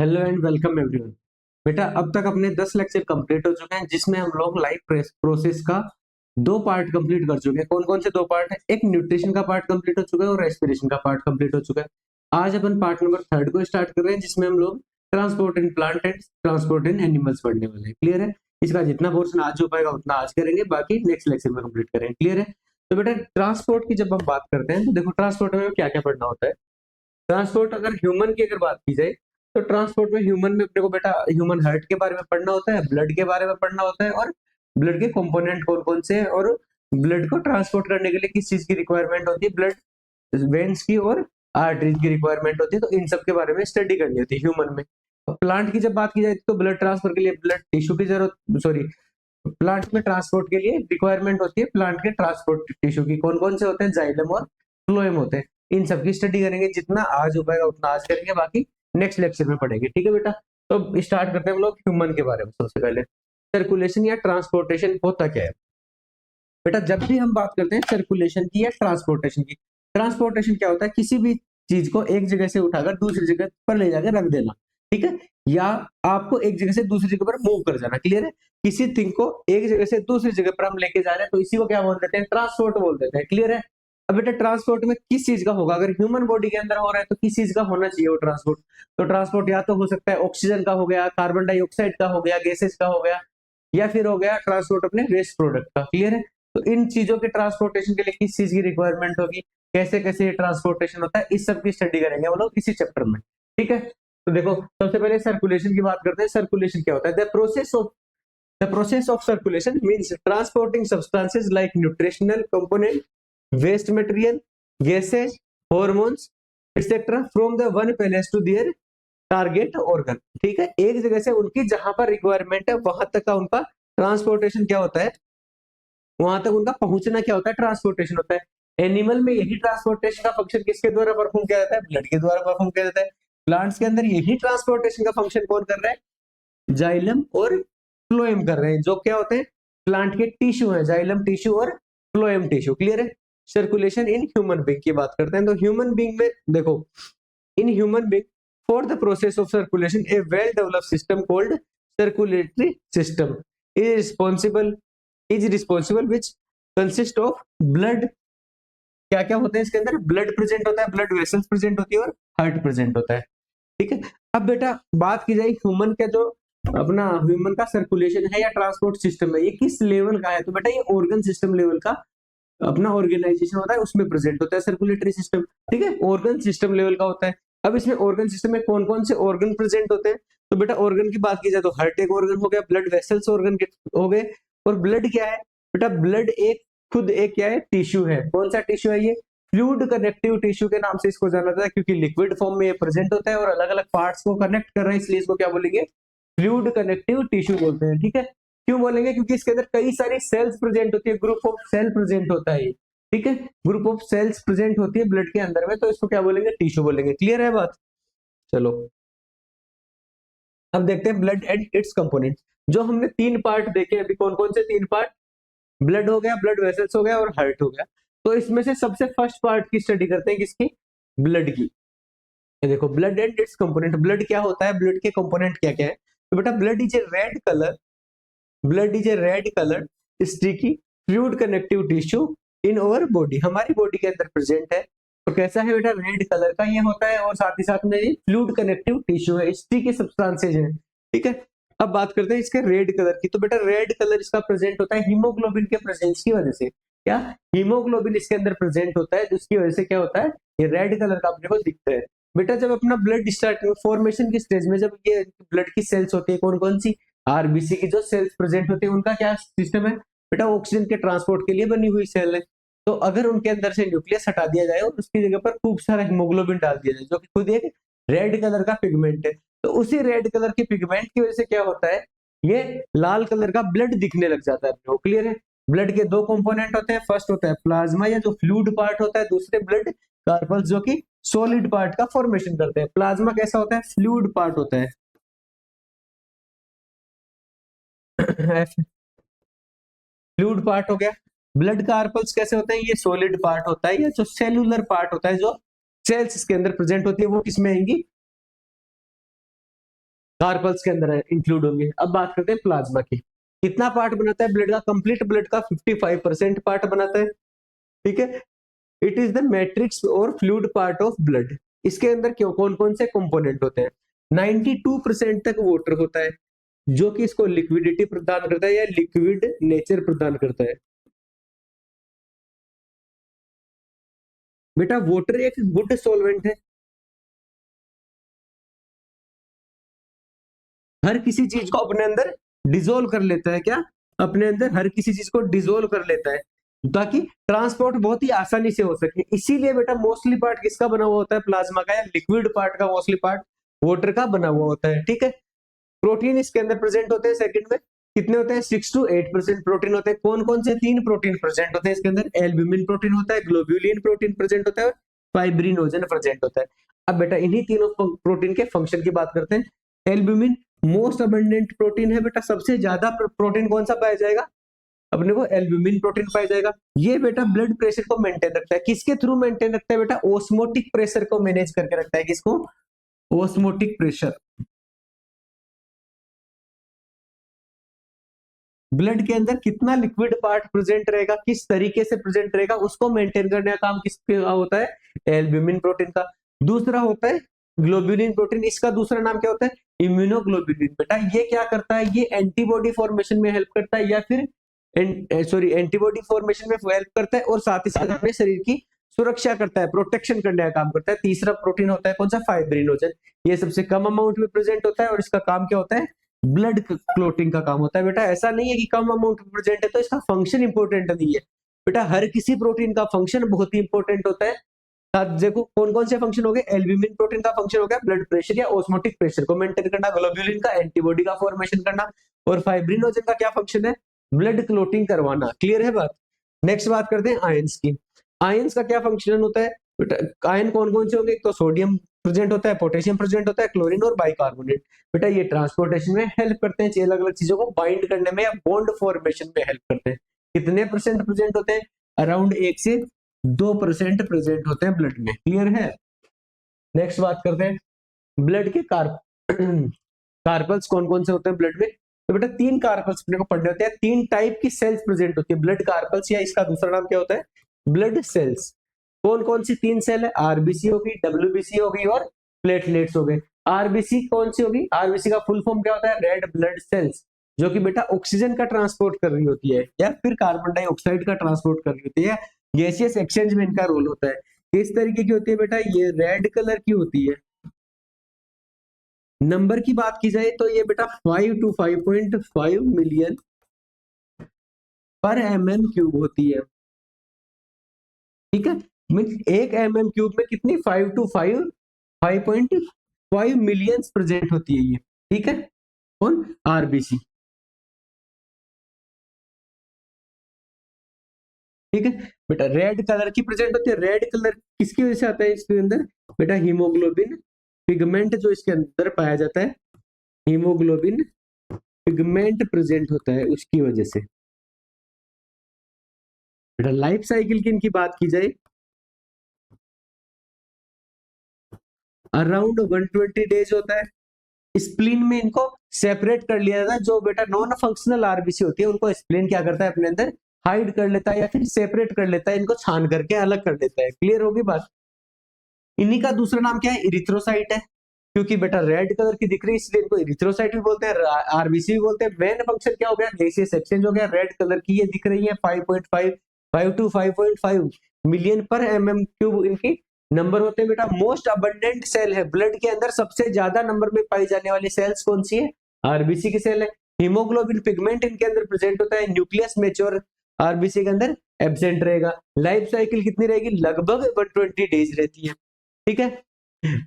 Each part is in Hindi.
Hello and welcome everyone. बेटा अब तक अपने 10 लेक्चर कंप्लीट हो चुके हैं जिसमें हम लोग लाइफ प्रोसेस का दो पार्ट कंप्लीट कर चुके हैं। कौन कौन से दो पार्ट है? एक न्यूट्रिशन का पार्ट कंप्लीट हो चुका है और रेस्पिरेशन का पार्ट कंप्लीट हो चुका है। आज अपन पार्ट नंबर 3 को स्टार्ट कर रहे हैं जिसमें हम लोग transport in plant and transport in animals पढ़ने वाले हैं। क्लियर है? इसका जितना पोर्शन आज हो पाएगा उतना आज करेंगे, बाकी नेक्स्ट लेक्चर में कंप्लीट करेंगे। क्लियर है? तो बेटा ट्रांसपोर्ट की जब हम बात करते हैं तो देखो ट्रांसपोर्ट में क्या क्या पढ़ना होता है। ट्रांसपोर्ट अगर ह्यूमन की अगर बात की जाए तो ट्रांसपोर्ट में ह्यूमन में अपने को बेटा ह्यूमन हार्ट के बारे में पढ़ना होता है, ब्लड के बारे में पढ़ना होता है और ब्लड के कंपोनेंट कौन कौन से हैं और ब्लड को ट्रांसपोर्ट करने के लिए किस चीज की रिक्वायरमेंट होती है, ब्लड वेन्स की और आर्टरीज की रिक्वायरमेंट होती है। तो इन सब के बारे में स्टडी करनी होती है ह्यूमन में। प्लांट की जब बात की जाए तो ब्लड ट्रांसफर के लिए ब्लड टिश्यू की जरूरत, सॉरी, प्लांट में ट्रांसपोर्ट के लिए रिक्वायरमेंट होती है प्लांट के ट्रांसपोर्ट टिश्यू की। कौन कौन से होते हैं? जाइलम और फ्लोएम होते हैं। इन सब की स्टडी करेंगे, जितना आज हो पाएगा उतना आज करेंगे, बाकी नेक्स्ट लेक्चर में पढ़ेंगे। ठीक है बेटा? तो स्टार्ट करते हैं हम लोग ह्यूमन के बारे में। सबसे पहले सर्कुलेशन या ट्रांसपोर्टेशन होता क्या है बेटा? जब भी हम बात करते हैं सर्कुलेशन की या ट्रांसपोर्टेशन की, ट्रांसपोर्टेशन क्या होता है? किसी भी चीज को एक जगह से उठाकर दूसरी जगह पर ले जाकर रख देना, ठीक है, या आपको एक जगह से दूसरी जगह पर मूव कर जाना। क्लियर है? किसी थिंग को एक जगह से दूसरी जगह पर हम लेके जा रहे हैं तो इसी को क्या बोल देते हैं? ट्रांसपोर्ट बोल देते हैं। क्लियर है? अब बेटा ट्रांसपोर्ट में किस चीज का होगा? अगर ह्यूमन बॉडी के अंदर हो रहा है तो किस चीज का होना चाहिए वो ट्रांसपोर्ट? तो ट्रांसपोर्ट या तो हो सकता है ऑक्सीजन का हो गया, कार्बन डाइऑक्साइड का हो गया, गैसेस का हो गया, या फिर हो गया ट्रांसपोर्ट अपने वेस्ट प्रोडक्ट का। क्लियर है? तो इन चीजों के ट्रांसपोर्टेशन के लिए किस चीज की रिक्वायरमेंट होगी, कैसे कैसे ये ट्रांसपोर्टेशन होता है, इस सब की स्टडी करेंगे हम लोग इसी चैप्टर में। ठीक है? तो देखो सबसे पहले सर्कुलेशन की बात करते हैं। सर्कुलेशन क्या होता है? The process of circulation means transporting substances like nutritional component, waste material, gases, hormones etcetera from the one place to their target organ. ठीक है? एक जगह से उनकी जहां पर रिक्वायरमेंट है वहां तक का उनका ट्रांसपोर्टेशन क्या होता है, वहां तक उनका पहुंचना क्या होता है? ट्रांसपोर्टेशन होता है। एनिमल में यही ट्रांसपोर्टेशन का फंक्शन किसके द्वारा परफॉर्म किया जाता है? ब्लड के द्वारा परफॉर्म किया जाता है। प्लांट्स के अंदर यही ट्रांसपोर्टेशन का फंक्शन कौन कर रहा है? जाइलम और फ्लोएम कर रहे हैं, जो क्या होते हैं? प्लांट के टिश्यू है, जाइलम टिश्यू और फ्लोएम टिश्यू। क्लियर है? सर्कुलेशन इन ह्यूमन बींग की बात करते हैं तो ह्यूमन बींग में देखो, in human being for the process of circulation a well developed system called circulatory system is responsible which consist of blood। क्या क्या होते हैं इसके अंदर? ब्लड प्रेजेंट होता है, ब्लड वेसल्स प्रेजेंट होती है और हार्ट प्रेजेंट होता है। ठीक है? अब बेटा बात की जाए ह्यूमन का जो अपना ह्यूमन का सर्कुलेशन है या ट्रांसपोर्ट सिस्टम है, ये किस लेवल का है? तो बेटा ये ऑर्गन सिस्टम लेवल का अपना ऑर्गेनाइजेशन होता है, उसमें प्रेजेंट होता है सर्कुलेटरी सिस्टम। ठीक है? ऑर्गन सिस्टम लेवल का होता है। अब इसमें ऑर्गन सिस्टम में कौन कौन से ऑर्गन प्रेजेंट होते हैं? तो बेटा ऑर्गन की बात की जाए तो हार्ट एक ऑर्गन हो गया, ब्लड वेसल्स ऑर्गन के हो गए, और ब्लड क्या है बेटा? ब्लड एक खुद एक क्या है? टिश्यू है। कौन सा टिश्यू है ये? फ्लूइड कनेक्टिव टिश्यू के नाम से इसको जाना जाता है, क्योंकि लिक्विड फॉर्म में ये प्रेजेंट होता है और अलग अलग पार्ट्स को कनेक्ट कर रहे हैं, इसलिए इसको क्या बोलेंगे? फ्लूइड कनेक्टिव टिश्यू बोलते हैं। ठीक है? क्यों बोलेंगे? क्योंकि इसके अंदर कई सारी सेल्स प्रेजेंट होती है, ग्रुप ऑफ सेल प्रेजेंट होता है। ठीक है? ग्रुप ऑफ सेल्स प्रेजेंट होती है ब्लड के अंदर में, तो इसको क्या बोलेंगे? टिश्यू बोलेंगे। क्लियर है बात? चलो अब देखते हैं ब्लड एंड इट्स कंपोनेंट। जो हमने तीन पार्ट देखे अभी, कौन कौन से तीन पार्ट? ब्लड हो गया, ब्लड वेसल्स हो गया और हार्ट हो गया। तो इसमें से सबसे फर्स्ट पार्ट की स्टडी करते हैं, किसकी? ब्लड की। ये देखो blood and it's component. Blood क्या होता है? ब्लड के कंपोनेंट क्या क्या है? तो बेटा blood is a red colour, blood is a red colour sticky fluid connective tissue in our body. हमारी बॉडी के अंदर प्रेजेंट है। तो कैसा है बेटा? रेड कलर का ये होता है और साथ ही साथ में ये फ्लूइड कनेक्टिव टिश्यू है, स्टिकी सब्सटेंसेज है। ठीक है? अब बात करते हैं इसके रेड कलर की। तो बेटा रेड कलर इसका प्रेजेंट होता है हीमोग्लोबिन के प्रेजेंस की वजह से। क्या? हीमोग्लोबिन इसके अंदर प्रेजेंट होता है, जिसकी वजह से क्या होता है? ये रेड कलर का अपने को दिखता है। बेटा जब अपना ब्लड स्टार्टिंग फॉर्मेशन की स्टेज में, जब ये ब्लड की सेल्स होती है, कौन कौन सी? आरबीसी की जो सेल्स प्रेजेंट होती है, उनका क्या सिस्टम है बेटा? ऑक्सीजन के ट्रांसपोर्ट के लिए बनी हुई सेल है। तो अगर उनके अंदर से न्यूक्लियस हटा दिया जाए और उसकी जगह पर खूब सारा हीमोग्लोबिन डाल दिया जाए, जो कि खुद एक रेड कलर का पिगमेंट है, तो उसी रेड कलर के पिगमेंट की वजह से क्या होता है? ये लाल कलर का ब्लड दिखने लग जाता है अपने को। क्लियर है? ब्लड के दो कंपोनेंट होते हैं, फर्स्ट होता है प्लाज्मा या जो फ्लूइड पार्ट होता है, दूसरे ब्लड कार्पल्स जो कि सॉलिड पार्ट का फॉर्मेशन करते हैं। प्लाज्मा कैसा होता है? फ्लूइड पार्ट होता है। फ्लूइड पार्ट हो गया। ब्लड कार्पल्स कैसे होते हैं? ये सॉलिड पार्ट होता है, या जो सेलुलर पार्ट होता है, जो सेल्स इसके अंदर प्रेजेंट होती है, वो किसमें आएंगी? कार्पल्स के अंदर इंक्लूड होंगे। अब बात करते हैं प्लाज्मा की, कितना पार्ट बनाता है ब्लड का? कंप्लीट ब्लड का 55% पार्ट बनाता है, ठीक है। इट इज द मैट्रिक्स और फ्लूइड पार्ट ऑफ ब्लड। इसके अंदर क्यों कौन कौन से कंपोनेंट होते हैं? 92% तक वाटर होता है, जो कि इसको लिक्विडिटी प्रदान करता है या लिक्विड नेचर प्रदान करता है। बेटा वाटर एक गुड सॉल्वेंट है, हर किसी चीज को अपने अंदर डिजोल्व कर लेता है। क्या? अपने अंदर हर किसी चीज को डिजोल्व कर लेता है, ताकि ट्रांसपोर्ट बहुत ही आसानी से हो सके। इसीलिए बेटा मोस्टली पार्ट किसका बना हुआ होता है? प्लाज्मा का या लिक्विड पार्ट का मोस्टली पार्ट वाटर का बना हुआ होता है, ठीक है। प्रोटीन इसके अंदर प्रेजेंट होते हैं सेकंड में, कितने होते हैं? 6 to 8% प्रोटीन होते हैं। कौन कौन से? 3 प्रोटीन प्रेजेंट होते हैं इसके अंदर, एल्ब्यूमिन प्रोटीन होता है, ग्लोब्यूलिन प्रोटीन प्रेजेंट होता है और फाइब्रिनोजन प्रेजेंट होता है। अब बेटा इन्हीं तीनों प्रोटीन के फंक्शन की बात करते हैं। एल्ब्यूमिन मोस्ट अबंडेंट प्रोटीन है बेटा, सबसे ज्यादा प्रोटीन कौन सा पाया जाएगा? अपने को एल्ब्यूमिन प्रोटीन पाया जाएगा। ये बेटा ब्लड प्रेशर को मेंटेन रखता है, किसके थ्रू मेंटेन रखता है बेटा? ओस्मोटिक प्रेशर को मैनेज करके रखता है। किसको? Osmotic pressure. ब्लड के अंदर कितना लिक्विड पार्ट प्रेजेंट रहेगा, किस तरीके से प्रेजेंट रहेगा, उसको मेंटेन करने का काम किसका होता है? एल्ब्यूमिन प्रोटीन का। दूसरा होता है ग्लोब्यूलिन प्रोटीन, इसका दूसरा नाम क्या होता है? इम्यूनोग्लोब्यूलिन। बेटा ये क्या करता है? ये एंटीबॉडी फॉर्मेशन में हेल्प करता है, या फिर एंटीबॉडी फॉर्मेशन में हेल्प करता है, और साथ ही साथ अपने शरीर की सुरक्षा करता है, प्रोटेक्शन करने का काम करता है। तीसरा प्रोटीन होता है कौन सा? फाइब्रिनोजन। ये सबसे कम अमाउंट में प्रेजेंट होता है और इसका काम क्या होता है? ब्लड क्लोटिंग का काम होता है। बेटा ऐसा नहीं है कि कम अमाउंट में प्रेजेंट है तो इसका फंक्शन इंपॉर्टेंट नहीं है। बेटा हर किसी प्रोटीन का फंक्शन बहुत ही इंपॉर्टेंट होता है। देखो कौन कौन से फंक्शन हो गए? एल्ब्यूमिन प्रोटीन का फंक्शन हो गया ब्लड प्रेशर या ऑस्मोटिक प्रेशर को मेंटेन करना, ग्लोब्यूलिन का एंटीबॉडी का फॉर्मेशन करना, और फाइब्रिनोजन का क्या फंक्शन है? ब्लड क्लोटिंग करवाना। क्लियर है बात? नेक्स्ट बात करते हैं आयंस की। आयंस का क्या फंक्शन होता है बेटा? आयन कौन कौन से होंगे? एक तो सोडियम प्रेजेंट होता है, पोटेशियम प्रेजेंट होता है, क्लोरीन और बाइकार्बोनेट। बेटा ये ट्रांसपोर्टेशन में हेल्प करते हैं, अलग अलग चीजों को बाइंड करने में या बॉन्ड फॉर्मेशन में हेल्प करते हैं। कितने परसेंट प्रेजेंट होते हैं? अराउंड 1 से 2% प्रेजेंट होते हैं ब्लड में। क्लियर है? नेक्स्ट बात करते हैं ब्लड के कार्पल्स कौन कौन से होते हैं ब्लड में। तो बेटा 3 कार्पल्स अपने को पढ़ने होते हैं। 3 टाइप की सेल्स प्रेजेंट होती है ब्लड कार्पल्स, या इसका दूसरा नाम क्या होता है? Blood cells. कौन कौन सी 3 सेल है? आरबीसी होगी, डब्ल्यूबीसी होगी और प्लेटलेट्स हो गए। आरबीसी कौन सी होगी? आरबीसी का फुल फॉर्म क्या होता है? रेड ब्लड सेल्स, जो कि बेटा ऑक्सीजन का ट्रांसपोर्ट कर रही होती है या फिर कार्बन डाइऑक्साइड का ट्रांसपोर्ट कर रही होती है, गैसियस एक्सचेंज में इनका रोल होता है। किस तरीके की होती है बेटा? ये रेड कलर की होती है। नंबर की बात की जाए तो ये बेटा 5 to 5.5 मिलियन पर mm³ होती है, ठीक है। मीन्स 1 mm³ में कितनी? 5 to 5.5 मिलियन प्रेजेंट होती है ये, ठीक है। कौन? आरबीसी, ठीक है। बेटा रेड कलर की प्रेजेंट होती है। रेड कलर किसकी वजह से आता है इसके अंदर? बेटा हीमोग्लोबिन पिगमेंट जो इसके अंदर पाया जाता है, हीमोग्लोबिन पिगमेंट प्रेजेंट होता है उसकी वजह से। बेटा लाइफ साइकिल की इनकी बात की जाए, अराउंड 120 डेज होता है। स्प्लीन में इनको सेपरेट कर लिया जाता है। जो बेटा नॉन फंक्शनल आरबीसी होती है उनको स्प्लीन क्या करता है? अपने अंदर हाइड कर लेता है या फिर सेपरेट कर लेता है, इनको छान करके अलग कर देता है। क्लियर होगी बात? इन्हीं का दूसरा नाम क्या है? इरिथ्रोसाइट है, क्योंकि बेटा रेड कलर की दिख रही है इसलिए इनको इरिथ्रोसाइट भी बोलते हैं, आरबीसी भी बोलते हैं। मेन फंक्शन क्या हो गया? गैसियस एक्सचेंज हो गया। रेड कलर की ये दिख रही है 5 to 5.5 मिलियन पर mm³ इनकी नंबर होते हैं। बेटा मोस्ट अबंडेंट सेल है ब्लड के अंदर, सबसे ज्यादा नंबर में पाई जाने वाली सेल्स कौन सी है? आरबीसी की सेल है। हीमोग्लोबिन पिगमेंट इनके अंदर प्रेजेंट होता है। न्यूक्लियस मैच्योर आरबीसी के अंदर एब्सेंट रहेगा। लाइफ साइकिल कितनी रहेगी? लगभग 120 डेज रहती है, ठीक है।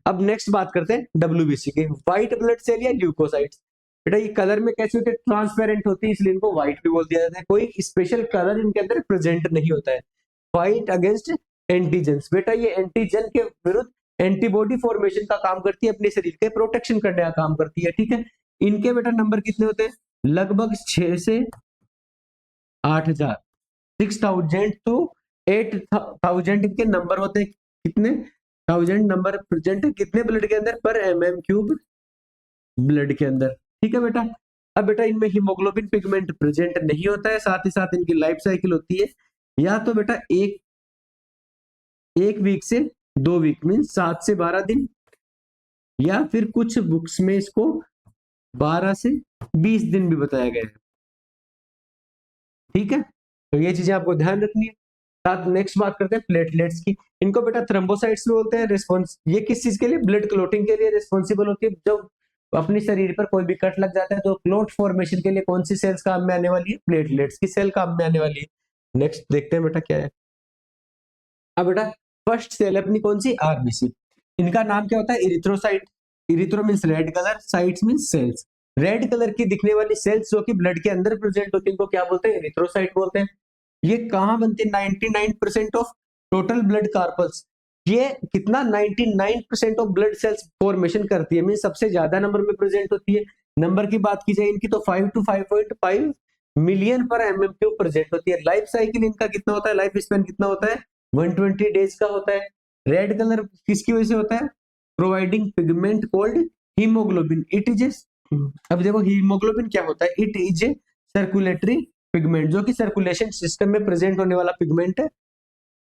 अब नेक्स्ट बात करते हैं डब्ल्यूबीसी की, व्हाइट ब्लड सेल या ल्यूकोसाइट्स। बेटा ये कलर में कैसे होते हैं? ट्रांसपेरेंट होती है, इसलिए इनको व्हाइट भी बोल दिया जाता है। कोई स्पेशल कलर इनके अंदर प्रेजेंट नहीं होता है। Fight against antigens. बेटा ये एंटीजन के विरुद्ध एंटीबॉडी फॉर्मेशन का काम करती है, अपने शरीर के प्रोटेक्शन करने का काम करती है, ठीक है। इनके बेटा नंबर कितने होते हैं? लगभग 6 से 8,000, 6,000 to 8,000 इनके नंबर होते हैं। कितने 1000 नंबर प्रेजेंट है कितने ब्लड के अंदर? पर mm³। ब्लड के अंदर। ठीक है बेटा। अब बेटा इनमें हीमोग्लोबिन पिगमेंट प्रेजेंट नहीं होता है, साथ ही साथ इनकी लाइफ साइकिल होती है या तो बेटा एक वीक से 2 वीक मीन 7 से 12 दिन, या फिर कुछ बुक्स में इसको 12 से 20 दिन भी बताया गया है। ठीक है, तो ये चीजें आपको ध्यान रखनी है। साथ नेक्स्ट बात करते हैं प्लेटलेट्स की। इनको बेटा थ्रोम्बोसाइट्स भी बोलते हैं। रिस्पॉन्स ये किस चीज के लिए, ब्लड क्लोटिंग के लिए रिस्पॉन्सिबल होती है। जब अपनी शरीर पर कोई भी कट लग जाता है तो क्लोट फॉर्मेशन के लिए कौन सी सेल्स काम में आने वाली है, प्लेटलेट्स की सेल काम में आने वाली है। नेक्स्ट देखते हैं बेटा क्या है। अब बेटा फर्स्ट सेल अपनी कौन सी, आरबीसी। इनका नाम क्या होता है, erythrocyte. Erythro means red colour, cytes means cells. Red colour की दिखने वाली सेल्स जो कि ब्लड के अंदर प्रेजेंट होती है इनको क्या बोलते हैं, इरिथ्रोसाइट बोलते हैं। ये कहां बनती है, 99% ऑफ टोटल ब्लड कार्पल्स। ये कितना, 99% ऑफ ब्लड सेल्स फॉर्मेशन करती है, मीन सबसे ज्यादा नंबर में प्रेजेंट होती है। नंबर की बात की जाए इनकी तो 5 to 5.5 मिलियन पर mm³ प्रेजेंट होती है। लाइफ साइकिल इनका कितना होता है, लाइफ स्पेन कितना होता है, 120 डेज का होता है। रेड कलर किसकी वजह से होता है, providing pigment called haemoglobin. It is a, अब देखो हीमोग्लोबिन क्या होता है, it is a circulatory pigment, जो कि सर्कुलेशन सिस्टम में प्रेजेंट होने वाला पिगमेंट है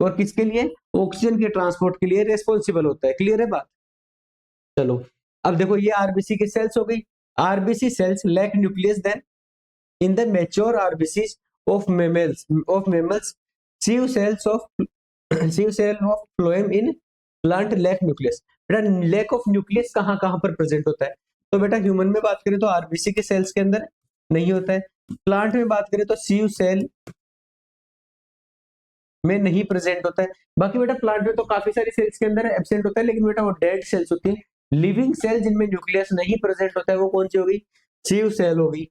और किसके लिए, ऑक्सीजन के ट्रांसपोर्ट के लिए रेस्पॉन्सिबल होता है। क्लियर है बात। चलो अब देखो ये आरबीसी की सेल्स हो गई। RBC cells lack nucleus then in the mature RBCs of mammals sieve cells of sieve cell of phloem in plant lack nucleus. बेटा लैक ऑफ न्यूक्लियस कहां कहां पर प्रेजेंट होता है, तो बेटा ह्यूमन में बात करें तो आरबीसी के सेल्स के अंदर नहीं होता है। प्लांट में बात करें तो सीव सेल में नहीं प्रेजेंट होता है। बाकी बेटा प्लांट में तो काफी सारी सेल्स के अंदर एब्सेंट होता है, लेकिन बेटा वो डेड सेल्स होती है। लिविंग सेल जिनमें न्यूक्लियस नहीं प्रेजेंट होता है वो कौन सी होगी, सीव सेल होगी।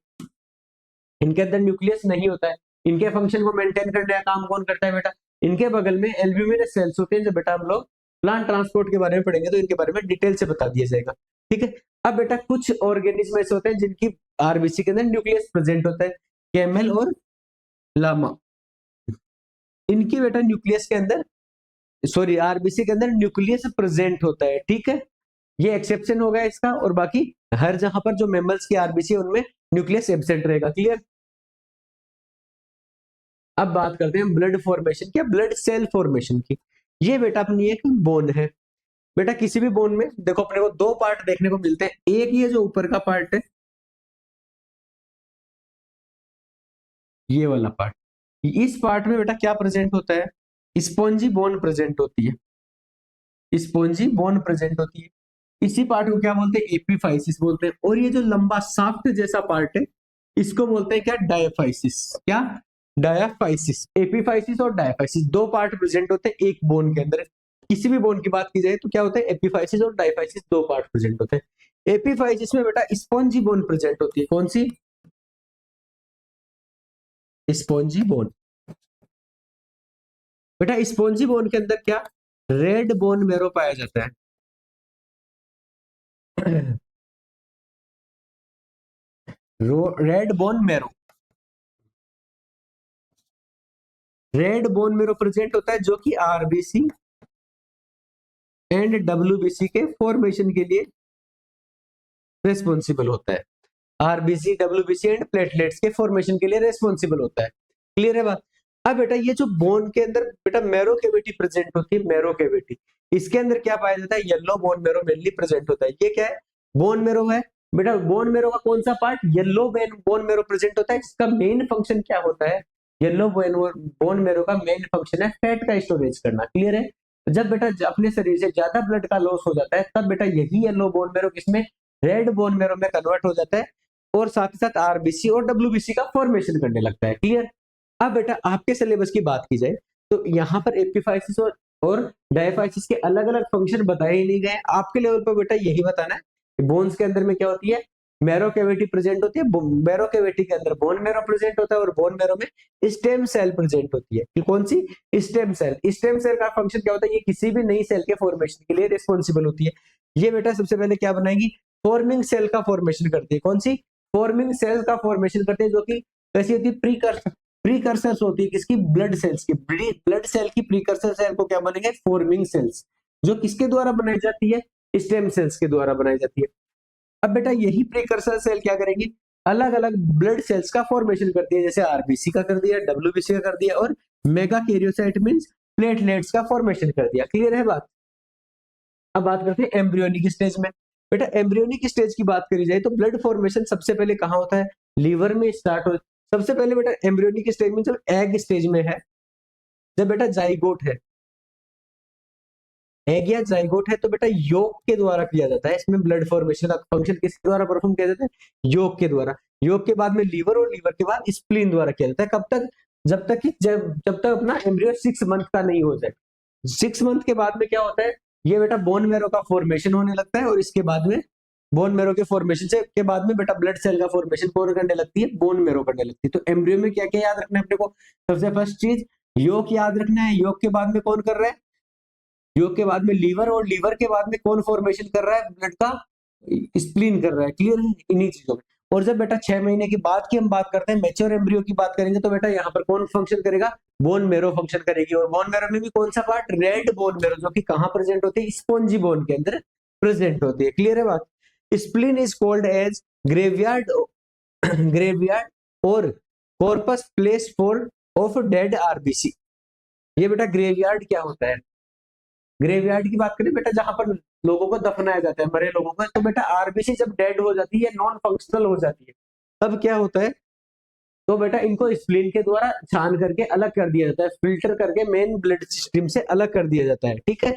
इनके अंदर न्यूक्लियस नहीं होता है। इनके फंक्शन को मेंटेन करने का काम कौन करता है बेटा, इनके बगल में एल्ब्यूमिनस सेल्स होते हैं। जो बेटा हम लोग प्लांट ट्रांसपोर्ट के बारे में पढ़ेंगे तो इनके बारे में डिटेल से बता दिया जाएगा। ठीक है। अब बेटा कुछ ऑर्गेनिज्म ऐसे होते हैं जिनकी आरबीसी के अंदर न्यूक्लियस प्रेजेंट होता है, कैमल और लामा। इनकी बेटा न्यूक्लियस के अंदर, सॉरी आरबीसी के अंदर न्यूक्लियस प्रेजेंट होता है। ठीक है, ये एक्सेप्शन होगा इसका, और बाकी हर जहां पर जो मेमल्स की आरबीसी उनमें न्यूक्लियस एब्सेंट रहेगा। क्लियर। अब बात करते हैं ब्लड फॉर्मेशन की, ब्लड सेल फॉर्मेशन की। ये बेटा अपनी एक बोन है। बेटा किसी भी बोन में देखो अपने को दो पार्ट देखने को मिलते हैं। एक ये जो ऊपर का पार्ट है, ये वाला पार्ट, इस पार्ट में बेटा क्या प्रेजेंट होता है, स्पॉन्जी बोन प्रेजेंट होती है। स्पॉन्जी बोन प्रेजेंट होती है। इसी पार्ट को क्या बोलते हैं, एपीफाइसिस बोलते हैं। और ये जो लंबा साफ्ट जैसा पार्ट है इसको बोलते हैं क्या, डायाफाइसिस। क्या, डायाफाइसिस। एपीफाइसिस और डायाफाइसिस दो पार्ट प्रेजेंट होते हैं एक बोन के अंदर। किसी भी बोन की बात की जाए तो क्या होता है, एपीफाइसिस और डायाफाइसिस दो पार्ट प्रेजेंट होते हैं। एपीफाइसिस में बेटा स्पॉन्जी बोन प्रेजेंट होती है। कौन सी, स्पॉन्जी बोन। बेटा स्पॉन्जी बोन के अंदर क्या, रेड बोन मैरो पाया जाता है। Red bone marrow, red bone marrow present होता है जो कि आरबीसी एंड डब्ल्यूबीसी के फॉर्मेशन के लिए रेस्पॉन्सिबल होता है। आरबीसी, डब्ल्यूबीसी एंड प्लेटलेट्स के फॉर्मेशन के लिए रेस्पॉन्सिबल होता है। क्लियर है बात। अब बेटा ये जो बोन के अंदर बेटा मैरो कैविटी प्रेजेंट होती है, मैरो कैविटी, इसके अंदर क्या पाया जाता है, yellow bone marrow mainly present होता है। ये क्या है, बोन मैरो है। बेटा बोन मैरो का कौन सा part, yellow bone marrow present होता है। इसका मेन फंक्शन क्या होता है, येलो बोन मैरो का मेन फंक्शन है फैट का स्टोरेज करना। क्लियर है। जब बेटा अपने शरीर से ज्यादा ब्लड का लॉस हो जाता है तब बेटा यही येलो बोन मैरो किसमें, रेड बोन मैरो में कन्वर्ट हो जाता है और साथ ही साथ आरबीसी और डब्ल्यूबीसी का फॉर्मेशन करने लगता है। क्लियर। अब बेटा आपके सिलेबस की बात की जाए तो यहाँ पर एपिफाइसिस और डायफाइसिस के अलग अलग फंक्शन बताए ही नहीं गए। आपके लेवल पर बेटा यही बताना है कि बोन्स के अंदर में क्या होती है, मैरो कैविटी प्रेजेंट होती है। मैरो कैविटी के अंदर बोन मैरो प्रेजेंट होता है और बोन मैरो में स्टेम सेल प्रेजेंट होती है। कि कौन सी, स्टेम सेल। स्टेम सेल का फंक्शन क्या होता है, ये किसी भी नई सेल के फॉर्मेशन के लिए रिस्पॉन्सिबल होती है। ये बेटा सबसे पहले क्या बनाएगी, फॉर्मिंग सेल का फॉर्मेशन करती है। कौन सी, फॉर्मिंग सेल का फॉर्मेशन करते हैं, जो कि कैसी होती है, प्रीकर्सर्स होती है किसकी, ब्लड सेल्स की। ब्लड सेल की प्रीकर्सर सेल को क्या बनेंगे, फॉर्मिंग सेल्स, जो किसके द्वारा बनाई जाती है, स्टेम सेल्स के द्वारा बनाई जाती है। अब बेटा यही प्रिकर्सर सेल क्या करेंगे, अलग अलग ब्लड सेल्स का फॉर्मेशन करती है, जैसे आरबीसी का कर दिया, डब्ल्यूबीसी का कर दिया, और मेगा कैरियोसाइट मींस प्लेटलेट्स का फॉर्मेशन कर दिया। क्लियर है बात। अब बात करते हैं एम्ब्रियोनिक स्टेज में। बेटा एम्ब्रियोनिक स्टेज की बात करी जाए तो ब्लड फॉर्मेशन सबसे पहले कहाँ होता है, लीवर में स्टार्ट हो। सबसे पहले बेटा एम्ब्रियोनिक स्टेज में जब एग स्टेज में है, जब बेटा जाइगोट है, एग या जाइगोट है, तो बेटा योक के द्वारा किया जाता है। इसमें ब्लड फॉर्मेशन का फंक्शन किसके द्वारा परफॉर्म किया जाता है, योक के द्वारा। योक के बाद में लीवर, और लीवर के बाद स्प्लीन द्वारा किया जाता है। कब तक, जब तक कि जब तक अपना एम्ब्रियो 6 मंथ का नहीं हो जाए। 6 मंथ के बाद में क्या होता है, ये बेटा बोन मैरो का फॉर्मेशन होने लगता है, और इसके बाद में बोन मैरो के फॉर्मेशन से के बाद में बेटा ब्लड सेल का फॉर्मेशन कौन करने लगती है, बोन मैरो करने लगती है। तो एम्ब्रियो में क्या क्या याद रखना है अपने को, सबसे फर्स्ट चीज योक याद रखना है। योक के बाद में कौन कर रहा है, योग के बाद में लीवर, और लीवर के बाद में कौन फॉर्मेशन कर रहा है, ब्लड का स्प्लीन कर रहा है। क्लियर है इन्हीं चीजों में। और जब बेटा 6 महीने के बाद की हम बात करते हैं, मैच्योर एम्ब्रियो की बात करेंगे, तो बेटा यहाँ पर कौन फंक्शन करेगा, बोन मेरो फंक्शन करेगी। और बोन मेरो में भी कौन सा पार्ट, रेड बोन मेरो, जो कि कहाँ प्रेजेंट होती है, स्पॉन्जी बोन के अंदर प्रेजेंट होती है। क्लियर है बात। Spleen is called as graveyard graveyard और corpus place for of dead RBC. ये बेटा ग्रेवयार्ड क्या होता है, ग्रेवयार्ड की बात करें बेटा जहां पर लोगों को दफनाया जाता है, मरे लोगों को, तो बेटा आरबीसी जब डेड हो जाती है, नॉन फंक्शनल हो जाती है, तब क्या होता है, तो बेटा इनको स्प्लीन के द्वारा छान करके अलग कर दिया जाता है, फिल्टर करके मेन ब्लड स्ट्रीम से अलग कर दिया जाता है। ठीक है।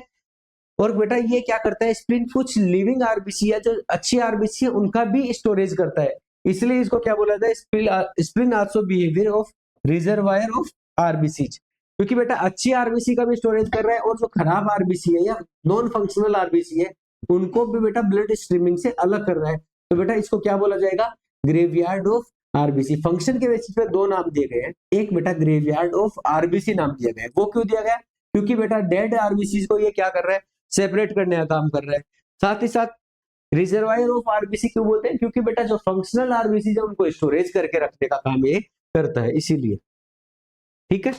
और बेटा ये क्या करता है, स्प्लीन कुछ लिविंग आरबीसी या जो अच्छी आरबीसी है उनका भी स्टोरेज करता है, इसलिए इसको क्या बोला जाता है, spleen also behaviour of reservoir of RBC. क्योंकि बेटा अच्छी आरबीसी का भी स्टोरेज कर रहा है, और जो खराब आरबीसी है या नॉन फंक्शनल आरबीसी है उनको भी बेटा ब्लड स्ट्रीमिंग से अलग कर रहा है। तो बेटा इसको क्या बोला जाएगा, ग्रेवयार्ड ऑफ आरबीसी। फंक्शन के बेसिस पे दो नाम दिए गए हैं, एक बेटा ग्रेवयार्ड ऑफ आरबीसी नाम दिया गया है। वो क्यों दिया गया, क्योंकि बेटा डेड आरबीसी को ये क्या कर रहा है, सेपरेट करने का काम कर रहा है। साथ ही साथ रिजर्वायर ऑफ आरबीसी क्यों बोलते हैं, क्योंकि बेटा जो फंक्शनल आरबीसी है उनको स्टोरेज करके रखने का काम ये करता है, इसीलिए। ठीक है।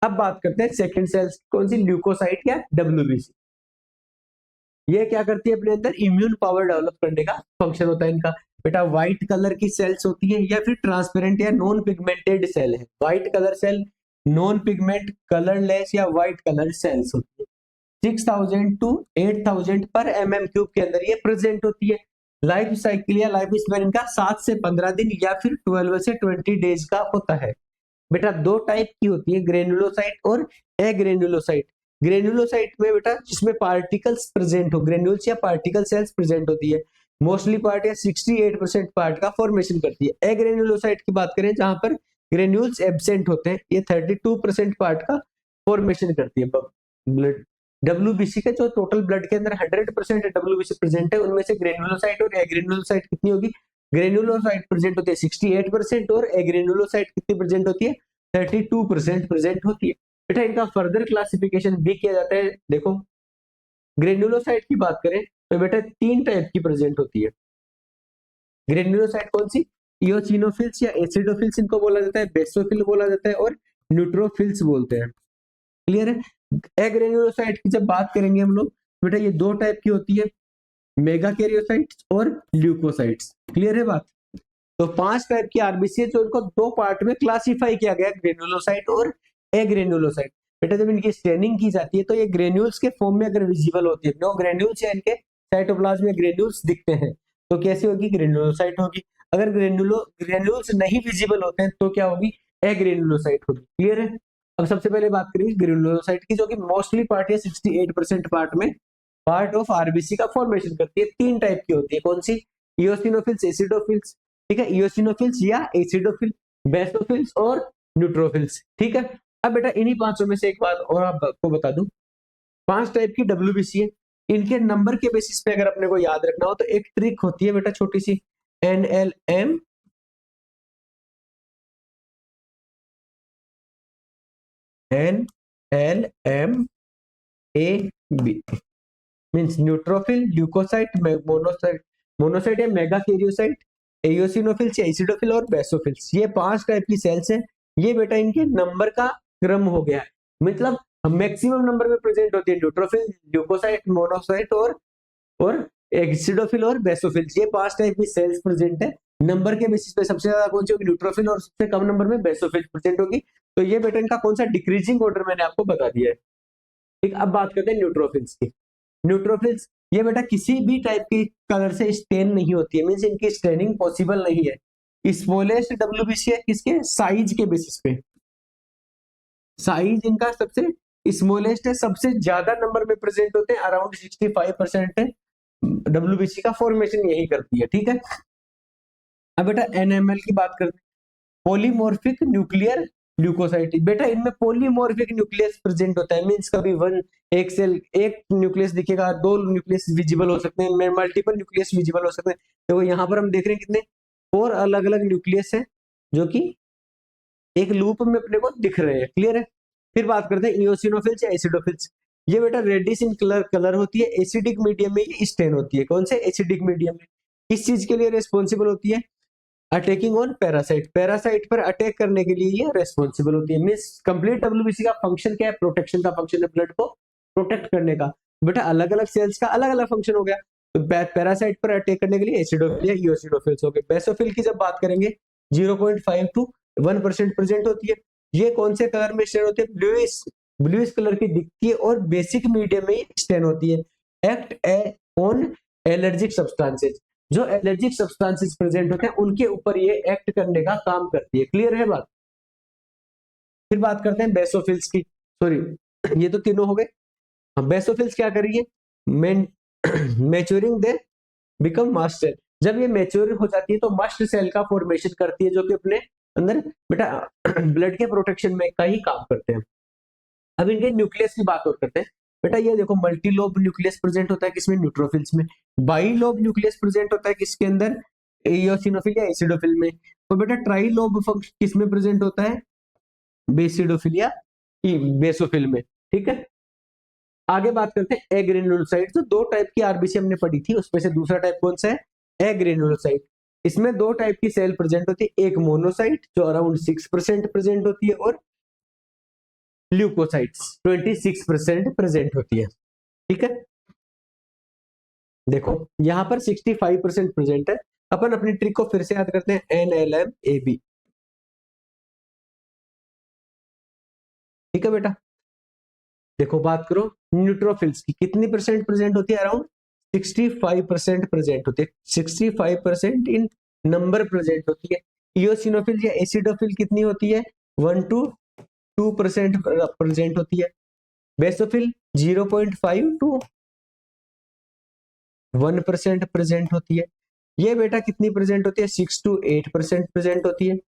अब बात करते हैं सेकंड सेल्स, कौन सी, ल्यूकोसाइट या डब्ल्यूबीसी। ये क्या करती है, अपने अंदर इम्यून पावर डेवलप करने का फंक्शन होता है इनका। बेटा व्हाइट कलर की सेल्स होती है, या फिर ट्रांसपेरेंट या नॉन पिगमेंटेड सेल है। White colour cell, non pigment, colourless या व्हाइट कलर सेल्स होती है। 6000 टू 8000 पर mm³ के अंदर ये प्रेजेंट होती है। लाइफ साइकिल या लाइफ स्पैन इनका 7 से 15 दिन या फिर 12 से 20 डेज का होता है। बेटा दो टाइप की होती है, ग्रेनुलोसाइट और एग्रेनुलोसाइट। ग्रेनुलोसाइट में बेटा जिसमें पार्टिकल्स प्रेजेंट हो, ग्रेन्यूल्स या पार्टिकल सेल्स प्रेजेंट होती है, मोस्टली पार्ट या 68% पार्ट का फॉर्मेशन करती है। एग्रेनुलोसाइट की बात करें जहां पर ग्रेन्यूल्स एब्सेंट होते हैं, ये 32% पार्ट का फॉर्मेशन करती है। ब्लड डब्ल्यूबीसी के जो टोटल ब्लड के अंदर 100% डब्ल्यूबीसी प्रेजेंट है, उनमें से ग्रेनुलोसाइट और एग्रेनुलोसाइट कितनी होगी, ग्रेनुलोसाइट प्रेजेंट होती है 68% और एग्रेनुलोसाइट कितनी प्रेजेंट होती है, 32% प्रेजेंट होती है। बेटा इनका फर्दर क्लासिफिकेशन भी किया जाता है। देखो ग्रेनुलोसाइट की बात करें तो बेटा 3 टाइप की प्रेजेंट होती है। ग्रेनुलोसाइट कौन सी, इओसिनोफिल्स या एसिडोफिल्स इनको बोला जाता है, बेसोफिल बोला जाता है, और न्यूट्रोफिल्स बोलते हैं। क्लियर है। एग्रेनुलोसाइट की जब बात करेंगे हम लोग, बेटा ये 2 टाइप की होती है, मेगा कैरियोसाइट्स और ल्यूकोसाइट्स। क्लियर है बात। तो 5 टाइप की आरबीसी है, जो इनको 2 पार्ट में क्लासिफाई किया गया, ग्रेनुलोसाइट और एग्रेनुलोसाइट। बेटा जब इनकी स्टेनिंग की जाती है तो ये ग्रेन्यूल्स के फॉर्म में अगर विजिबल होती है, नो ग्रेन्यूल्स या इनके साइटोप्लाज्म में ग्रेन्यूल्स दिखते हैं, तो कैसी होगी, ग्रेनुलोसाइट होगी। अगर ग्रेन्यूल्स नहीं विजिबल होते हैं तो क्या होगी, एग्रेनुलोसाइट होगी। क्लियर है। अब सबसे पहले बात करेंगे ग्रेनुलोसाइट की, जो कि मोस्टली पार्ट है 68% पार्ट में पार्ट ऑफ आरबीसी का फॉर्मेशन करती है। 3 टाइप की होती है, कौन सी, इओसिनोफिल्स, एसिडोफिल्स। ठीक है, इओसिनोफिल्स या एसिडोफिल, बेसोफिल्स और न्यूट्रोफिल्स। ठीक है। अब बेटा इन्हीं 5 में से एक बात और आपको बता दूं, 5 टाइप की डब्ल्यूबीसी है, इनके नंबर के बेसिस पे अगर अपने को याद रखना हो तो एक ट्रिक होती है बेटा छोटी सी, NLM NLMAB मींस न्यूट्रोफिल, ल्यूकोसाइट, मोनोसाइट, मोनोसाइट या मेगा कैरियोसाइट, एओसिनोफिल्स या एसिडोफिल और बेसोफिल्स। ये 5 टाइप की सेल्स हैं। ये बेटा इनके नंबर का क्रम हो गया है, मतलब मैक्सिमम नंबर में प्रेजेंट होती है न्यूट्रोफिल, ल्यूकोसाइट, मोनोसाइट और एसिडोफिल और बेसोफिल, ये 5 टाइप की सेल्स प्रेजेंट है। नंबर के बेसिस पे सबसे ज्यादा कौन सी होगी, न्यूट्रोफिल, और सबसे कम नंबर में बेसोफिल प्रेजेंट होगी। तो ये बेटा इनका कौन सा डिक्रीजिंग ऑर्डर मैंने आपको बता दिया है। ठीक, अब बात करते हैं न्यूट्रोफिल्स की। न्यूट्रोफिल्स ये बेटा किसी भी टाइप की कलर से स्टेन नहीं होती है, मींस इनकी स्टेनिंग पॉसिबल नहीं है। स्मॉलेस्ट डब्ल्यूबीसी है किसके, साइज के बेसिस पे, साइज इनका सबसे स्मॉलेस्ट है, सबसे ज्यादा नंबर में प्रेजेंट होते हैं, अराउंड 65% है, डब्ल्यूबीसी का फॉर्मेशन यही करती है। ठीक है, अब बेटा एनएमएल की बात करते हैं, पॉलीमॉर्फिक न्यूक्लियर ल्यूकोसाइट। बेटा इनमें पॉलीमॉर्फिक न्यूक्लियस प्रेजेंट होता है, मींस कभी एक सेल एक न्यूक्लियस दिखेगा, 2 न्यूक्लियस विजिबल हो सकते हैं, मल्टीपल न्यूक्लियस विजिबल हो सकते हैं। तो यहाँ पर हम देख रहे हैं कितने 4 अलग अलग न्यूक्लियस है जो कि एक लूप में अपने को दिख रहे हैं। क्लियर है। फिर बात करते हैं इओसिनोफिल्स या एसिडोफिल्स। ये बेटा रेडिश इन कलर होती है, एसिडिक मीडियम में ये स्टेन होती है। कौन से, एसिडिक मीडियम में। किस चीज के लिए रेस्पॉन्सिबल होती है, अटैकिंग ऑन पैरासाइट, पैरासाइट पर अटैक करने के लिए ये रेस्पॉन्सिबल होती है। मींस कंप्लीट डब्ल्यूबीसी का फंक्शन क्या है, प्रोटेक्शन का फंक्शन है, ब्लड को प्रोटेक्ट करने का। बेटा अलग अलग सेल्स का अलग अलग फंक्शन हो गया, तो पैरासाइट पर अटैक करने के लिए एसिडोफिल या इओसिनोफिल्स हो गए। बेसोफिल की जब बात करेंगे 0.5 to 1% प्रेजेंट होती है। ये कौन से कलर में स्टेन होती है, ब्लूइश, ब्लूइश कलर की दिखती है और बेसिक मीडियम में स्टेन होती है। एक्ट ऑन एलर्जिक सब्सटेंसेस, जो एलर्जिक सब्सटेंसेस प्रेजेंट होते हैं उनके ऊपर ये एक्ट करने का काम करती है। क्लियर है बात। फिर बात करते हैं बेसोफिल्स की, सॉरी ये तो तीनों हो गए। बेसोफिल्स क्या करेंगे, maturing they become mast cell. जब ये मैच्योर हो जाती है तो मास्ट सेल का फॉर्मेशन करती है, जो कि अपने अंदर बेटा ब्लड के प्रोटेक्शन में का ही काम करते हैं। अब इनके न्यूक्लियस की बात और करते हैं। बेटा ये देखो मल्टीलोब न्यूक्लियस प्रेजेंट होता है किसमें, न्यूट्रोफिल्स में। बाइलोब न्यूक्लियस प्रेजेंट होता है किसके अंदर, इओसिनोफिल या एसिडोफिल में। तो बेटा ट्राइलोब किसमें प्रेजेंट होता है, बेसिडोफिल या बेसोफिल में। ठीक है, आगे बात करते हैं एग्रेनुलोसाइट। तो 2 टाइप की आरबीसी हमने पढ़ी थी, उसमें से दूसरा टाइप कौन सा है, एग्रेनुलोसाइट। इसमें 2 टाइप की सेल प्रेजेंट होती है, एक मोनोसाइट जो अराउंड 6% प्रेजेंट होती है, और ल्यूकोसाइट्स 26% प्रेजेंट होती है। ठीक है, देखो यहां पर 65% प्रेजेंट है। अपन अपनी ट्रिक को फिर से याद करते हैं, NLMAB। ठीक है बेटा, देखो बात करो न्यूट्रोफिल्स की, कितनी परसेंट प्रेजेंट होती है, अराउंड 65% प्रेजेंट होती है। 65% इन नंबर प्रेजेंट होती है। इओसिनोफिल या एसिडोफिल कितनी होती है, 1 to 2% प्रेजेंट होती है। बेसोफिल 0.5 to 1% प्रेजेंट होती है। ये बेटा कितनी प्रेजेंट होती है, 6 to 8% प्रेजेंट होती है।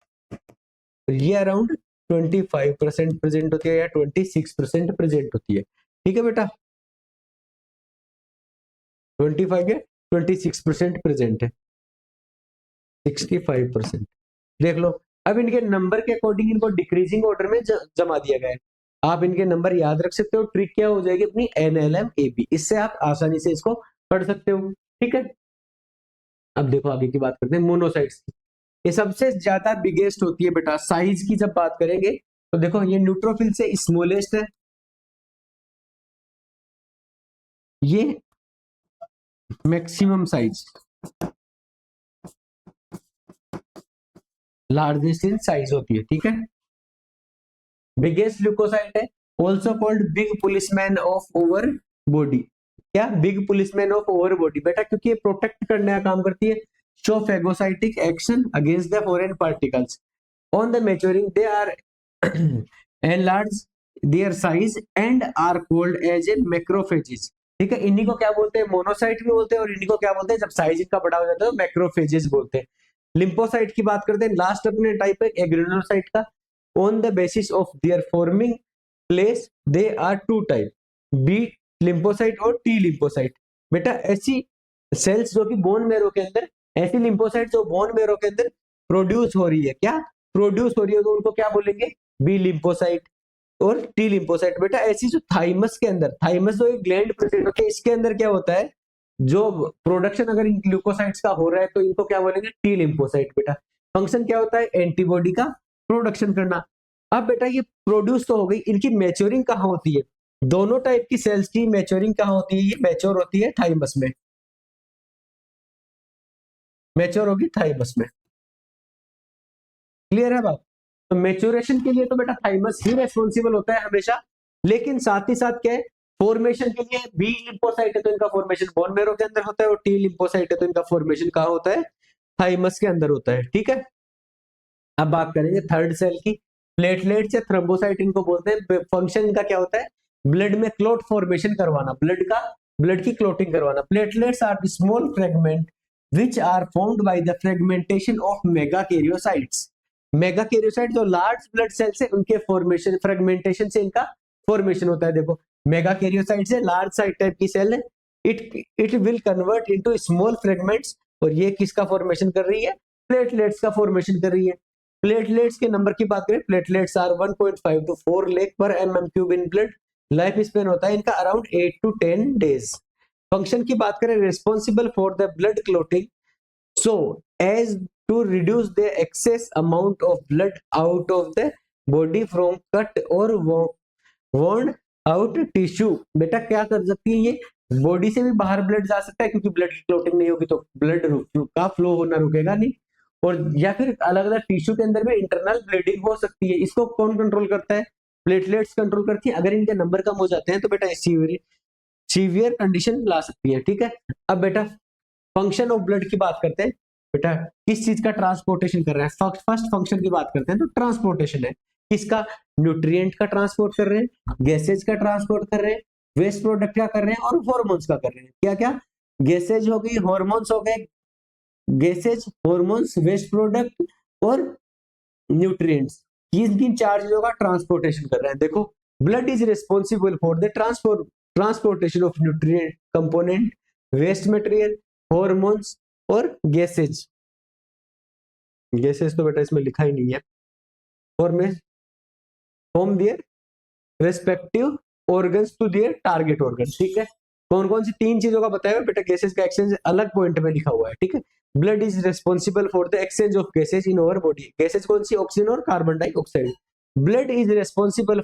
ये अराउंड 25% प्रेजेंट होती है या 26% प्रेजेंट होती है। ठीक है बेटा, 25 या 26% प्रेजेंट है, 65%। देख लो, अब इनके नंबर के अकॉर्डिंग इनको डिक्रीजिंग ऑर्डर में जमा दिया गया है। आप इनके नंबर याद रख सकते हो। ट्रिक क्या हो जाएगी अपनी, NLMAB, इससे आप आसानी से इसको पढ़ सकते हो। ठीक है, अब देखो आगे की बात करते हैं मोनोसाइट्स की। ये सबसे ज्यादा बिगेस्ट होती है बेटा, साइज की जब बात करेंगे तो देखो ये न्यूट्रोफिल से स्मॉलेस्ट है, ये maximum size, largest in size होती है। ठीक है, बिगेस्ट ल्यूकोसाइट है, also called big policeman of over body. क्या, big policeman of over body बेटा, क्योंकि ये प्रोटेक्ट करने का काम करती है। Show phagocytic action against the foreign particles on the maturing, they are enlarge their size and are called as a macrophages। ठीक है, इन्हीं को क्या बोलते हैं, मोनोसाइट भी बोलते हैं, और इन्हीं को क्या बोलते हैं, जब साइज इनका बड़ा हो जाता है तो मैक्रोफेजेस बोलते हैं। लिम्फोसाइट की बात करते हैं, लास्ट अपने टाइप है एग्रेनुलोसाइट का। On the basis of their forming place they are 2 type, B lymphocyte और टी लिम्फोसाइट। बेटा ऐसी सेल्स जो कि बोन मेरो के अंदर, ऐसी लिम्फोसाइट जो बोन मेरो के अंदर प्रोड्यूस हो रही है, क्या प्रोड्यूस हो रही है, तो उनको क्या बोलेंगे, बी लिम्फोसाइट और टी लिम्फोसाइट। बेटा ऐसी जो थाइमस के अंदर, थाइमस जो एक ग्लैंड प्रेजेंट होती है, इसके अंदर क्या होता है, जो प्रोडक्शन अगर इन ग्लूकोसाइड्स का हो रहा है तो इनको क्या बोलेंगे, टी लिम्फोसाइट। बेटा फंक्शन क्या होता है, एंटीबॉडी का प्रोडक्शन करना। अब बेटा ये प्रोड्यूस तो हो गई, इनकी मैच्योरिंग कहाँ होती है, दोनों टाइप की सेल्स की मैच्योरिंग कहाँ होती है, ये मैच्योर होती है थाइमस में। मैच्योर होगी थाइमस में। क्लियर है बात? तो मैच्योरेशन के लिए तो बेटा थाइमस ही रेस्पॉन्सिबल होता है हमेशा, लेकिन साथ ही साथ क्या है, फॉर्मेशन के लिए बी लिम्फोसाइट है तो इनका फॉर्मेशन बोन मैरो के अंदर होता है, और टी लिम्फोसाइट है तो इनका फॉर्मेशन कहाँ होता है, थाइमस के अंदर होता है। ठीक है, अब बात करेंगे थर्ड सेल की, प्लेटलेट्स या थ्रोम्बोसाइट इनको बोलते हैं। फंक्शन इनका क्या होता है, ब्लड में क्लोट फॉर्मेशन करवाना, ब्लड की क्लोटिंग करवाना। Platelets are small fragment which are formed by the fragmentation of megakaryocytes. Megakaryocyte जो लार्ज ब्लड सेल्स है उनके फॉर्मेशन, फ्रेगमेंटेशन से इनका फॉर्मेशन होता है। देखो मेगाकैरियोसाइट से लार्ज साइट टाइप की सेल है, it will convert into small fragments, और ये किसका फॉर्मेशन कर रही है, प्लेटलेट्स का फॉर्मेशन कर रही है। प्लेटलेट्स के नंबर की बात करें, प्लेटलेट्स आर 1.5 टू 4 लाख पर mm³ in blood. Life span होता है इनका अराउंड 8 टू 10 डेज। फंक्शन की बात करें, responsible for the blood clotting so as to reduce the excess amount of blood out of the body from cut और वॉन्ड आउट टिश्यू। बेटा क्या कर सकती है ये, बॉडी से भी बाहर ब्लड जा सकता है, क्योंकि ब्लड की क्लोटिंग नहीं होगी तो ब्लड का फ्लो होना रुकेगा नहीं, और या फिर अलग अलग टिश्यू के अंदर में इंटरनल ब्लीडिंग हो सकती है। इसको कौन कंट्रोल करता है, प्लेटलेट्स कंट्रोल करती है। अगर इनके नंबर कम हो जाते हैं तो बेटा सीवियर कंडीशन ला सकती है। ठीक है, अब बेटा फंक्शन ऑफ ब्लड की बात करते हैं। बेटा किस चीज का ट्रांसपोर्टेशन कर रहा है, फर्स्ट फंक्शन की बात करते हैं तो ट्रांसपोर्टेशन है। किसका, न्यूट्रिएंट का ट्रांसपोर्ट कर रहे हैं, गैसेज का ट्रांसपोर्ट कर रहे हैं, वेस्ट प्रोडक्ट का कर रहे हैं, और हॉर्मोन्स का कर रहे हैं। क्या क्या, गैसेज हो गई, हॉर्मोन्स हो गए, गैसेज, हॉर्मोन्स, वेस्ट प्रोडक्ट और न्यूट्रिएंट्स, किन चार चीजों का ट्रांसपोर्टेशन कर रहे हैं। देखो blood is responsible for the transportation of nutrient component, waste material, hormones और गैसेज। गैसेज तो बेटा इसमें लिखा ही नहीं है, और में from their respective organs to their target organ. ठीक है, कौन कौन सी तीन चीजों का बताया बेटा, गैसेज का एक्सचेंज अलग पॉइंट में लिखा हुआ है। ठीक है, blood is responsible for the exchange of gases in our body. Gases कौन सी, ऑक्सीजन और carbon dioxide. Blood is responsible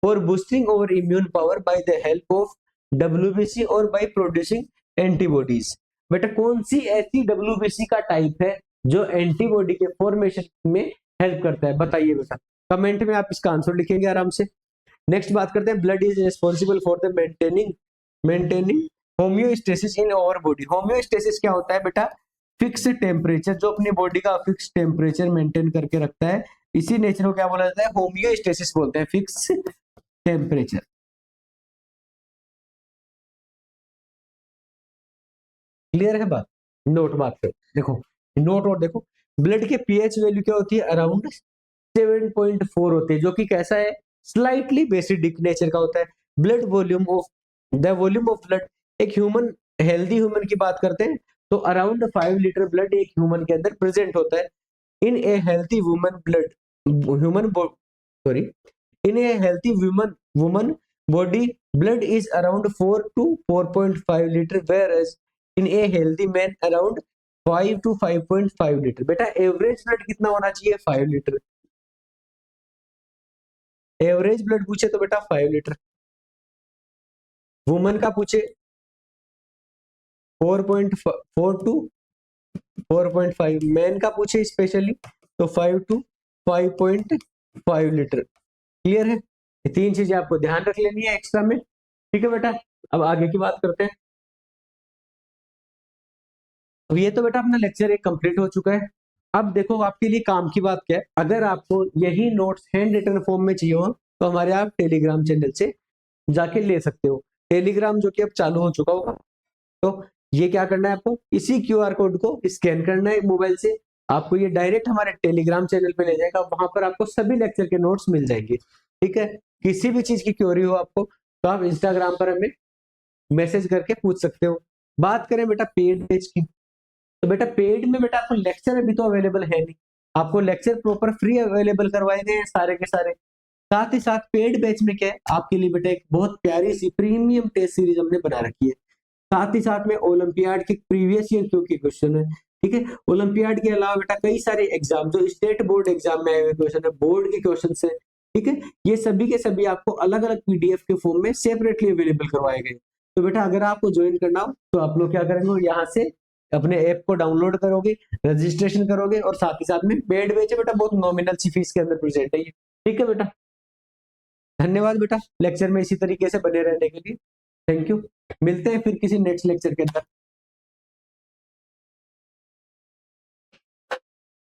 for boosting our immune power by the help of WBC और बाय प्रोड्यूसिंग एंटीबॉडीज। बेटा कौन सी ऐसी WBC का टाइप है जो एंटीबॉडी के फॉर्मेशन में हेल्प करता है, बताइए बेटा, कमेंट में आप इसका आंसर लिखेंगे आराम से। नेक्स्ट बात करते हैं, blood is responsible for the maintaining homeostasis in our body. Homeostasis क्या होता है बेटा, फिक्स टेम्परेचर, जो अपनी बॉडी का फिक्स टेम्परेचर मेंटेन करके रखता है, इसी नेचर को क्या बोला जाता है, होम्योस्टेसिस बोलते हैं, फिक्स टेम्परेचर। क्लियर है बात? नोट बात करो, देखो नोट और देखो, ब्लड के पीएच वैल्यू क्या होती है, अराउंड 7.4 होती है, जो कि कैसा है, स्लाइटली बेसिडिक नेचर का होता है। ब्लड वॉल्यूम ऑफ ब्लड, एक ह्यूमन, हेल्दी ह्यूमन की बात करते हैं तो अराउंड 5 लीटर ब्लड एक ह्यूमन के अंदर प्रेजेंट होता है। In a healthy woman blood human sorry in a healthy woman body blood is around 4 to 4.5 litre, whereas in a healthy man around 5 to 5.5 litre. बेटा एवरेज ब्लड कितना होना चाहिए, 5 लीटर। एवरेज ब्लड पूछे तो बेटा 5 लीटर, वुमन का पूछे 4.4 to 4.5, मैन का पूछे स्पेशली तो 5 to 5.5 लीटर। क्लियर है, ये तीन चीजें आपको ध्यान रख लेनी है एक्स्ट्रा में। ठीक है बेटा, अब आगे की बात करते हैं। अब ये तो बेटा अपना लेक्चर एक कंप्लीट हो चुका है। अब देखो आपके लिए काम की बात क्या है, अगर आपको यही नोट्स हैंड रिटन फॉर्म में चाहिए हो तो हमारे आप टेलीग्राम चैनल से जाके ले सकते हो। टेलीग्राम जो कि अब चालू हो चुका होगा, तो ये क्या करना है, आपको इसी QR कोड को स्कैन करना है मोबाइल से, आपको ये डायरेक्ट हमारे टेलीग्राम चैनल पे ले जाएगा, वहां पर आपको सभी लेक्चर के नोट्स मिल जाएंगे। ठीक है, किसी भी चीज की क्वेरी हो आपको तो आप इंस्टाग्राम पर हमें मैसेज करके पूछ सकते हो। बात करें बेटा पेड बैच की, तो बेटा पेड में बेटा आपको लेक्चर अभी तो अवेलेबल है नहीं, आपको लेक्चर प्रॉपर फ्री अवेलेबल करवाए गए हैं सारे के सारे। साथ ही साथ पेड बैच में क्या है आपके लिए बेटा, एक बहुत प्यारी सी प्रीमियम टेस्ट सीरीज हमने बना रखी है। साथ ही साथ में ओलंपियाड के प्रीवियस ईयर के क्वेश्चन है। ठीक है, ओलंपियाड के अलावा बेटा कई सारे एग्जाम जो स्टेट बोर्ड एग्जाम में आए हुए क्वेश्चन है, बोर्ड के क्वेश्चन है। ठीक है, ये सभी के सभी आपको अलग अलग PDF के फॉर्म में सेपरेटली अवेलेबल करवाए गए। तो बेटा अगर आपको ज्वाइन करना हो तो आप लोग क्या करेंगे, यहाँ से अपने ऐप को डाउनलोड करोगे, रजिस्ट्रेशन करोगे और साथ ही साथ में पेड बैच है बेटा, बहुत नॉमिनल सी फीस के अंदर प्रेजेंट है ये। ठीक है बेटा, धन्यवाद बेटा लेक्चर में इसी तरीके से बने रहने के लिए। थैंक यू, मिलते हैं फिर किसी नेक्स्ट लेक्चर के अंदर।